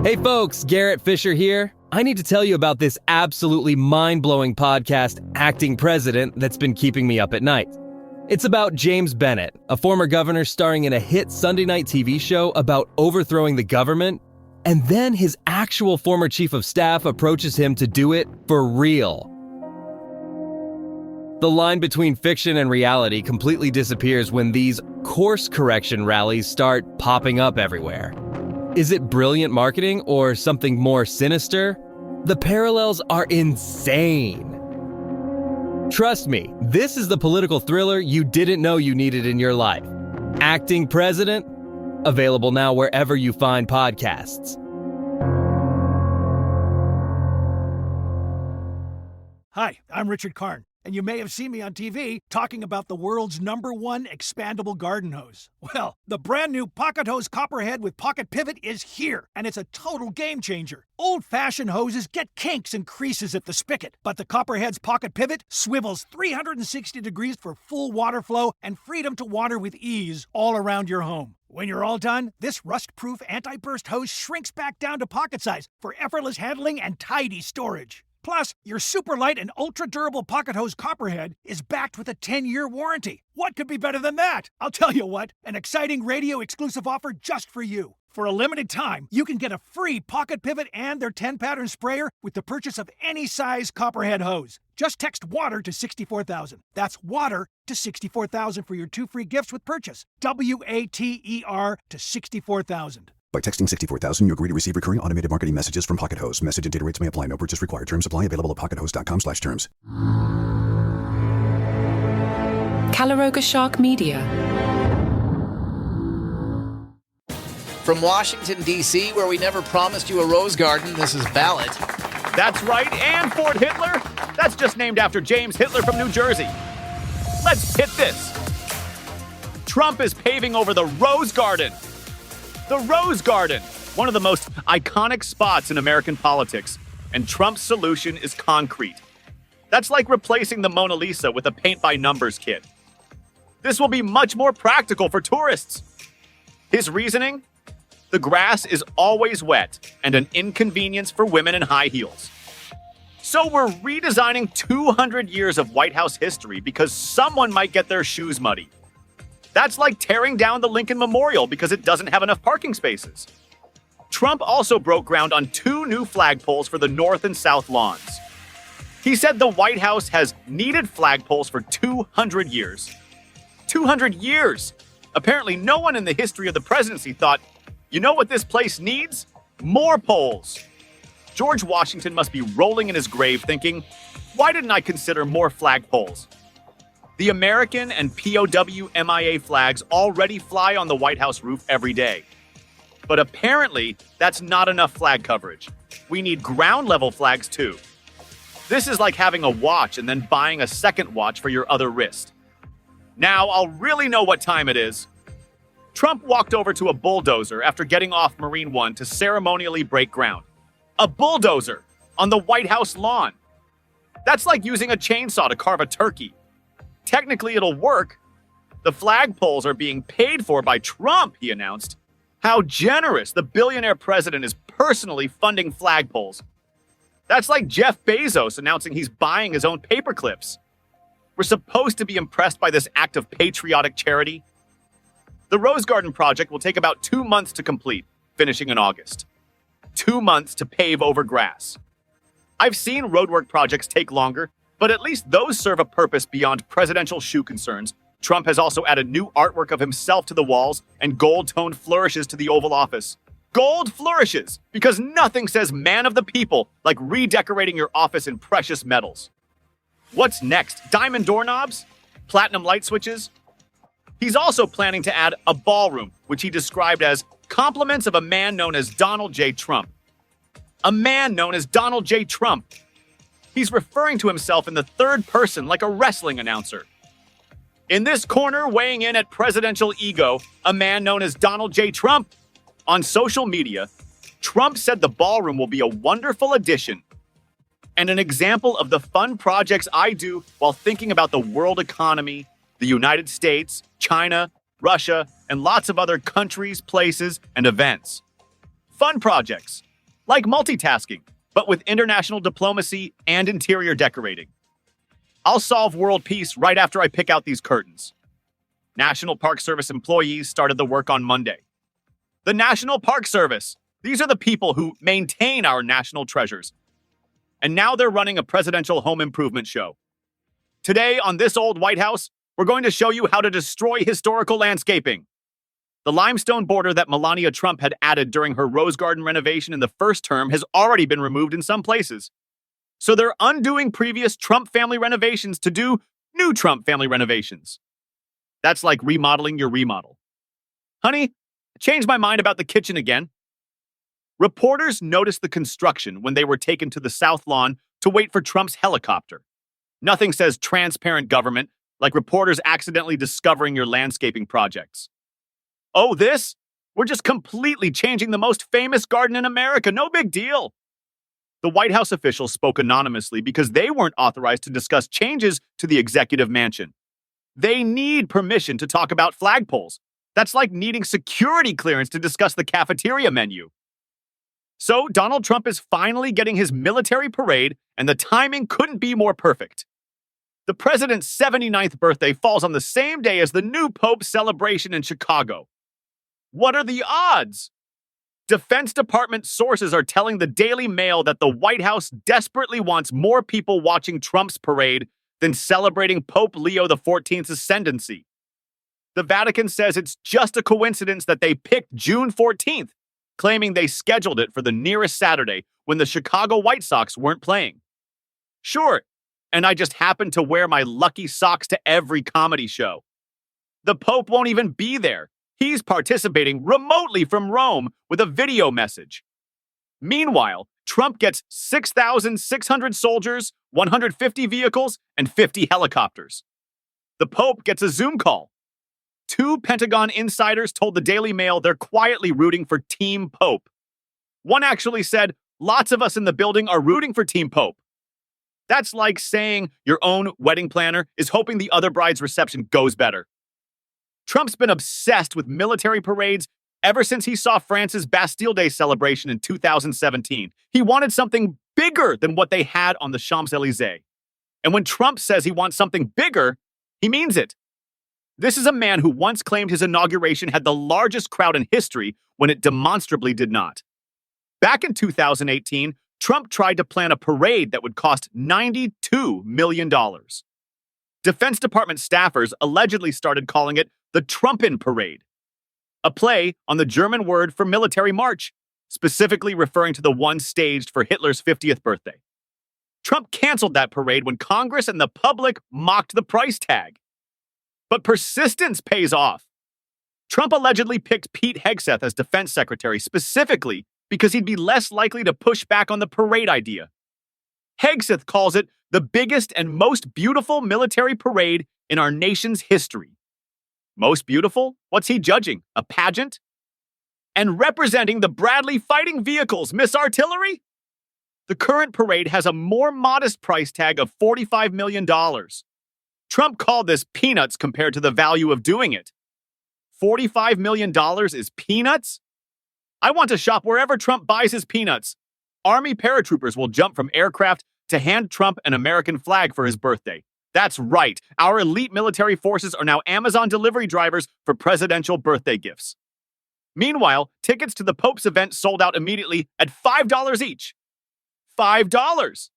Hey folks, Garrett Fisher here. I need to tell you about this absolutely mind-blowing podcast, Acting President, that's been keeping me up at night. It's about James Bennett, a former governor starring in a hit Sunday night TV show about overthrowing the government, and then his actual former chief of staff approaches him to do it for real. The line between fiction and reality completely disappears when these course correction rallies start popping up everywhere. Is it brilliant marketing or something more sinister? The parallels are insane. Trust me, this is the political thriller you didn't know you needed in your life. Acting President, available now wherever you find podcasts. Hi, I'm Richard Karn, and you may have seen me on TV talking about the world's #1 expandable garden hose. Well, the brand new Pocket Hose Copperhead with Pocket Pivot is here, and it's a total game changer. Old-fashioned hoses get kinks and creases at the spigot, but the Copperhead's Pocket Pivot swivels 360 degrees for full water flow and freedom to water with ease all around your home. When you're all done, this rust-proof anti-burst hose shrinks back down to pocket size for effortless handling and tidy storage. Plus, your super light and ultra-durable Pocket Hose Copperhead is backed with a 10-year warranty. What could be better than that? I'll tell you what, an exciting radio-exclusive offer just for you. For a limited time, you can get a free Pocket Pivot and their 10-pattern sprayer with the purchase of any size Copperhead hose. Just text WATER to 64,000. That's WATER to 64,000 for your 2 free gifts with purchase. WATER to 64,000. By texting 64,000, you agree to receive recurring automated marketing messages from Pocket Hose. Message and data rates may apply. No purchase required. Terms apply. Available at pockethose.com/terms. Calaroga Shark Media. From Washington, D.C., where we never promised you a rose garden, this is Ballot. That's right, and Fort Hitler? That's just named after James Hitler from New Jersey. Let's hit this. Trump is paving over the Rose Garden. The Rose Garden, one of the most iconic spots in American politics, and Trump's solution is concrete. That's like replacing the Mona Lisa with a paint-by-numbers kit. This will be much more practical for tourists. His reasoning? The grass is always wet and an inconvenience for women in high heels. So we're redesigning 200 years of White House history because someone might get their shoes muddy. That's like tearing down the Lincoln Memorial because it doesn't have enough parking spaces. Trump also broke ground on 2 new flagpoles for the north and south lawns. He said the White House has needed flagpoles for 200 years. 200 years! Apparently no one in the history of the presidency thought, you know what this place needs? More poles. George Washington must be rolling in his grave thinking, why didn't I consider more flagpoles? The American and POW MIA flags already fly on the White House roof every day. But apparently, that's not enough flag coverage. We need ground-level flags too. This is like having a watch and then buying a second watch for your other wrist. Now I'll really know what time it is. Trump walked over to a bulldozer after getting off Marine One to ceremonially break ground. A bulldozer on the White House lawn. That's like using a chainsaw to carve a turkey. Technically, it'll work. The flagpoles are being paid for by Trump, he announced. How generous. The billionaire president is personally funding flagpoles. That's like Jeff Bezos announcing he's buying his own paper clips. We're supposed to be impressed by this act of patriotic charity. The Rose Garden project will take about 2 months to complete, finishing in August. 2 months to pave over grass. I've seen roadwork projects take longer, but at least those serve a purpose beyond presidential shoe concerns. Trump has also added new artwork of himself to the walls and gold-toned flourishes to the Oval Office. Gold flourishes! Because nothing says man of the people like redecorating your office in precious metals. What's next? Diamond doorknobs? Platinum light switches? He's also planning to add a ballroom, which he described as compliments of a man known as Donald J. Trump. A man known as Donald J. Trump. He's referring to himself in the third person like a wrestling announcer. In this corner, weighing in at presidential ego, a man known as Donald J. Trump. On social media, Trump said the ballroom will be a wonderful addition and an example of the fun projects I do while thinking about the world economy, the United States, China, Russia, and lots of other countries, places, and events. Fun projects. Like multitasking, but with international diplomacy and interior decorating. I'll solve world peace right after I pick out these curtains. National Park Service employees started the work on Monday. The National Park Service. These are the people who maintain our national treasures. And now they're running a presidential home improvement show. Today, on this old White House, we're going to show you how to destroy historical landscaping. The limestone border that Melania Trump had added during her Rose Garden renovation in the first term has already been removed in some places. So they're undoing previous Trump family renovations to do new Trump family renovations. That's like remodeling your remodel. Honey, I changed my mind about the kitchen again. Reporters noticed the construction when they were taken to the South Lawn to wait for Trump's helicopter. Nothing says transparent government like reporters accidentally discovering your landscaping projects. Oh, this? We're just completely changing the most famous garden in America. No big deal. The White House officials spoke anonymously because they weren't authorized to discuss changes to the executive mansion. They need permission to talk about flagpoles. That's like needing security clearance to discuss the cafeteria menu. So Donald Trump is finally getting his military parade, and the timing couldn't be more perfect. The president's 79th birthday falls on the same day as the new Pope's celebration in Chicago. What are the odds? Defense Department sources are telling the Daily Mail that the White House desperately wants more people watching Trump's parade than celebrating Pope Leo XIV's ascendancy. The Vatican says it's just a coincidence that they picked June 14th, claiming they scheduled it for the nearest Saturday when the Chicago White Sox weren't playing. Sure, and I just happened to wear my lucky socks to every comedy show. The Pope won't even be there. He's participating remotely from Rome with a video message. Meanwhile, Trump gets 6,600 soldiers, 150 vehicles, and 50 helicopters. The Pope gets a Zoom call. 2 Pentagon insiders told the Daily Mail they're quietly rooting for Team Pope. One actually said, "Lots of us in the building are rooting for Team Pope." That's like saying your own wedding planner is hoping the other bride's reception goes better. Trump's been obsessed with military parades ever since he saw France's Bastille Day celebration in 2017. He wanted something bigger than what they had on the Champs-Élysées. And when Trump says he wants something bigger, he means it. This is a man who once claimed his inauguration had the largest crowd in history when it demonstrably did not. Back in 2018, Trump tried to plan a parade that would cost $92 million. Defense Department staffers allegedly started calling it the Trumpin' Parade, a play on the German word for military march, specifically referring to the one staged for Hitler's 50th birthday. Trump canceled that parade when Congress and the public mocked the price tag. But persistence pays off. Trump allegedly picked Pete Hegseth as defense secretary specifically because he'd be less likely to push back on the parade idea. Hegseth calls it the biggest and most beautiful military parade in our nation's history. Most beautiful? What's he judging? A pageant? And representing the Bradley fighting vehicles, Miss Artillery? The current parade has a more modest price tag of $45 million. Trump called this peanuts compared to the value of doing it. $45 million is peanuts? I want to shop wherever Trump buys his peanuts. Army paratroopers will jump from aircraft to hand Trump an American flag for his birthday. That's right. Our elite military forces are now Amazon delivery drivers for presidential birthday gifts. Meanwhile, tickets to the Pope's event sold out immediately at $5 each. $5.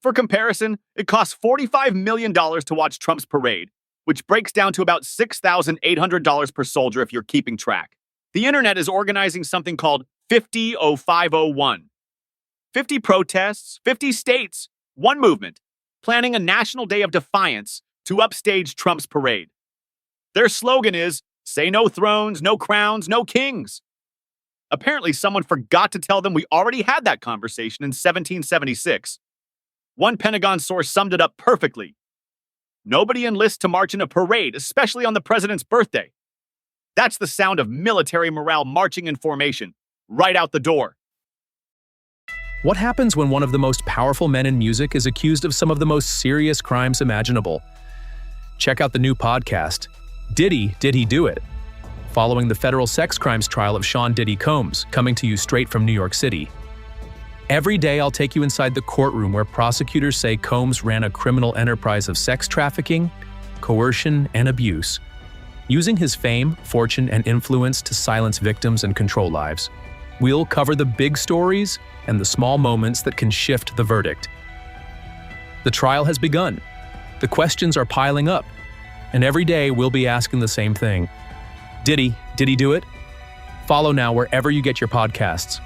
For comparison, it costs $45 million to watch Trump's parade, which breaks down to about $6,800 per soldier if you're keeping track. The internet is organizing something called 50-0501. 50 protests, 50 states, one movement, planning a national day of defiance to upstage Trump's parade. Their slogan is, "Say no thrones, no crowns, no kings." Apparently, someone forgot to tell them we already had that conversation in 1776. One Pentagon source summed it up perfectly. Nobody enlists to march in a parade, especially on the president's birthday. That's the sound of military morale marching in formation, right out the door. What happens when one of the most powerful men in music is accused of some of the most serious crimes imaginable? Check out the new podcast, Did He Do It? Following the federal sex crimes trial of Sean Diddy Combs, coming to you straight from New York City. Every day, I'll take you inside the courtroom where prosecutors say Combs ran a criminal enterprise of sex trafficking, coercion, and abuse, using his fame, fortune, and influence to silence victims and control lives. We'll cover the big stories and the small moments that can shift the verdict. The trial has begun. The questions are piling up, and every day we'll be asking the same thing. Did he do it? Follow now wherever you get your podcasts.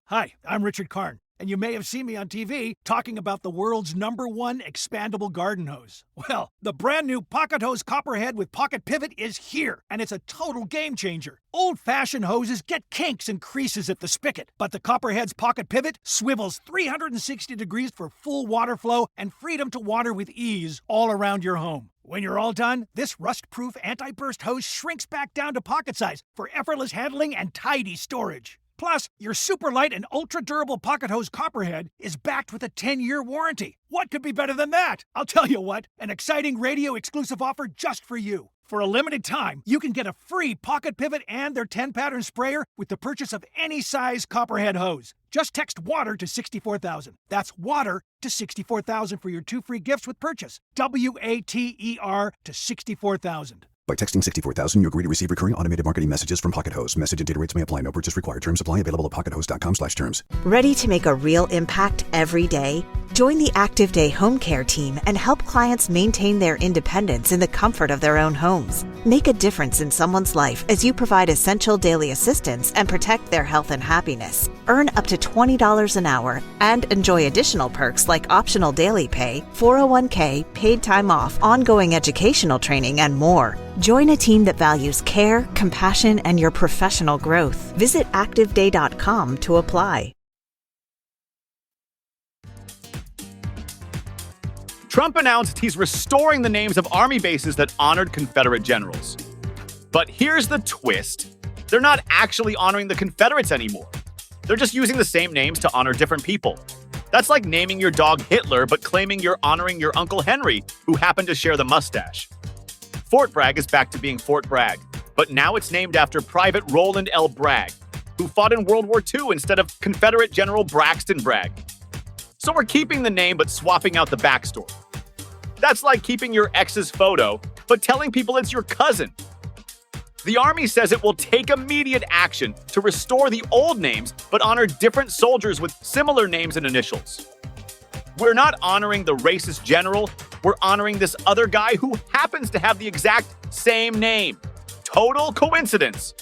Hi, I'm Richard Karn, and you may have seen me on TV talking about the world's #1 expandable garden hose. Well, the brand new Pocket Hose Copperhead with Pocket Pivot is here, and it's a total game changer. Old-fashioned hoses get kinks and creases at the spigot, but the Copperhead's Pocket Pivot swivels 360 degrees for full water flow and freedom to water with ease all around your home. When you're all done, this rust-proof anti-burst hose shrinks back down to pocket size for effortless handling and tidy storage. Plus, your super light and ultra-durable Pocket Hose Copperhead is backed with a 10-year warranty. What could be better than that? I'll tell you what, an exciting radio-exclusive offer just for you. For a limited time, you can get a free Pocket Pivot and their 10-pattern sprayer with the purchase of any size Copperhead hose. Just text WATER to 64,000. That's WATER to 64,000 for your 2 free gifts with purchase. WATER to 64,000. By texting 64,000, you agree to receive recurring automated marketing messages from Pocket Hose. Message and data rates may apply. No purchase required. Terms apply. Available at pockethose.com/terms. Ready to make a real impact every day? Join the Active Day Home Care team and help clients maintain their independence in the comfort of their own homes. Make a difference in someone's life as you provide essential daily assistance and protect their health and happiness. Earn up to $20 an hour and enjoy additional perks like optional daily pay, 401k, paid time off, ongoing educational training, and more. Join a team that values care, compassion, and your professional growth. Visit activeday.com to apply. Trump announced he's restoring the names of army bases that honored Confederate generals. But here's the twist. They're not actually honoring the Confederates anymore. They're just using the same names to honor different people. That's like naming your dog Hitler but claiming you're honoring your Uncle Henry, who happened to share the mustache. Fort Bragg is back to being Fort Bragg, but now it's named after Private Roland L. Bragg, who fought in World War II instead of Confederate General Braxton Bragg. So we're keeping the name but swapping out the backstory. That's like keeping your ex's photo, but telling people it's your cousin. The Army says it will take immediate action to restore the old names, but honor different soldiers with similar names and initials. We're not honoring the racist general, we're honoring this other guy who happens to have the exact same name. Total coincidence.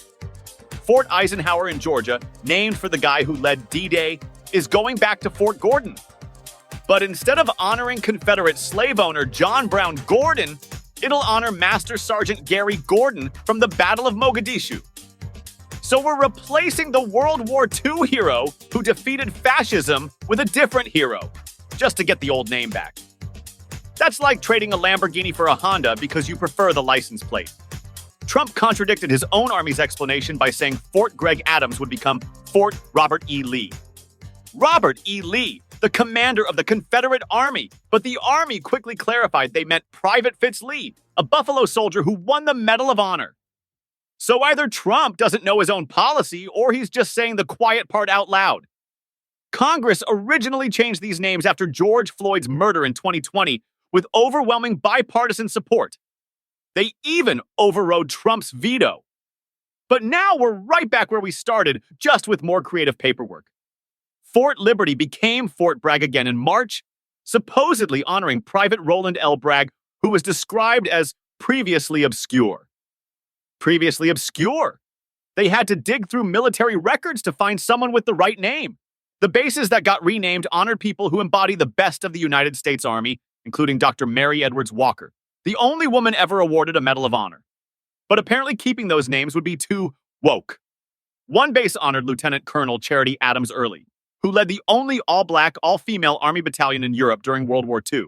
Fort Eisenhower in Georgia, named for the guy who led D-Day, is going back to Fort Gordon. But instead of honoring Confederate slave owner John Brown Gordon, it'll honor Master Sergeant Gary Gordon from the Battle of Mogadishu. So we're replacing the World War II hero who defeated fascism with a different hero, just to get the old name back. That's like trading a Lamborghini for a Honda because you prefer the license plate. Trump contradicted his own Army's explanation by saying Fort Greg Adams would become Fort Robert E. Lee. Robert E. Lee, the commander of the Confederate Army, but the Army quickly clarified they meant Private Fitz Lee, a Buffalo soldier who won the Medal of Honor. So either Trump doesn't know his own policy or he's just saying the quiet part out loud. Congress originally changed these names after George Floyd's murder in 2020 with overwhelming bipartisan support. They even overrode Trump's veto. But now we're right back where we started, just with more creative paperwork. Fort Liberty became Fort Bragg again in March, supposedly honoring Private Roland L. Bragg, who was described as previously obscure. Previously obscure? They had to dig through military records to find someone with the right name. The bases that got renamed honored people who embody the best of the United States Army, including Dr. Mary Edwards Walker, the only woman ever awarded a Medal of Honor. But apparently keeping those names would be too woke. One base honored Lieutenant Colonel Charity Adams Early, who led the only all-black, all-female Army battalion in Europe during World War II.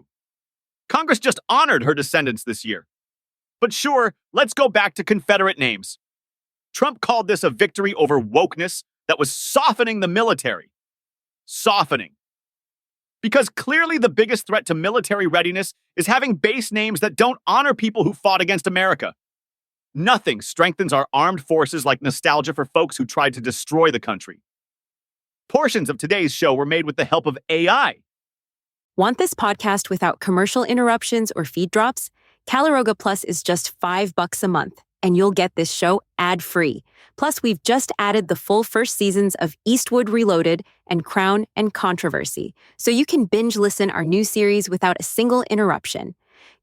Congress just honored her descendants this year. But sure, let's go back to Confederate names. Trump called this a victory over wokeness that was softening the military. Softening. Because clearly the biggest threat to military readiness is having base names that don't honor people who fought against America. Nothing strengthens our armed forces like nostalgia for folks who tried to destroy the country. Portions of today's show were made with the help of AI. Want this podcast without commercial interruptions or feed drops? Calaroga Plus is just $5 a month, and you'll get this show ad-free. Plus, we've just added the full first seasons of Eastwood Reloaded and Crown and Controversy, so you can binge listen our new series without a single interruption.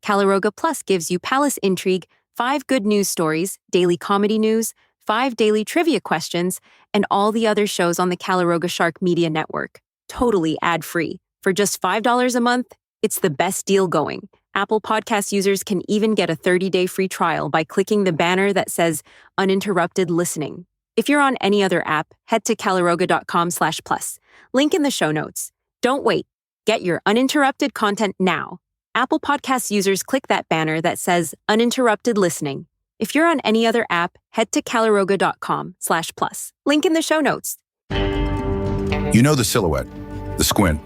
Calaroga Plus gives you palace intrigue, 5 good news stories, daily comedy news, 5 daily trivia questions, and all the other shows on the Calaroga Shark Media Network. Totally ad-free. For just $5 a month, it's the best deal going. Apple Podcast users can even get a 30-day free trial by clicking the banner that says uninterrupted listening. If you're on any other app, head to calaroga.com/plus. Link in the show notes. Don't wait. Get your uninterrupted content now. Apple Podcast users click that banner that says uninterrupted listening. If you're on any other app, head to calaroga.com/plus. Link in the show notes. You know the silhouette, the squint,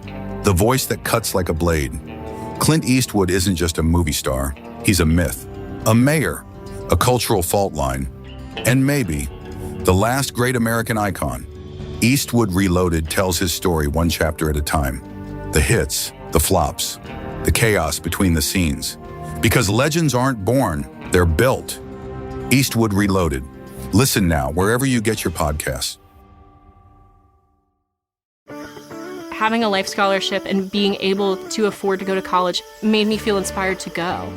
the voice that cuts like a blade. Clint Eastwood isn't just a movie star. He's a myth, a mayor, a cultural fault line, and maybe the last great American icon. Eastwood Reloaded tells his story one chapter at a time. The hits, the flops, the chaos between the scenes. Because legends aren't born, they're built. Eastwood Reloaded. Listen now wherever you get your podcasts. Having a life scholarship and being able to afford to go to college made me feel inspired to go.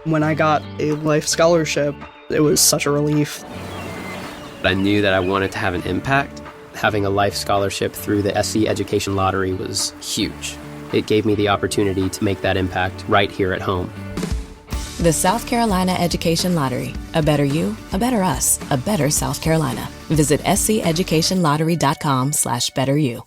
When I got a life scholarship, it was such a relief. I knew that I wanted to have an impact. Having a life scholarship through the SC Education Lottery was huge. It gave me the opportunity to make that impact right here at home. The South Carolina Education Lottery. A better you, a better us, a better South Carolina. Visit sceducationlottery.com/betteryou.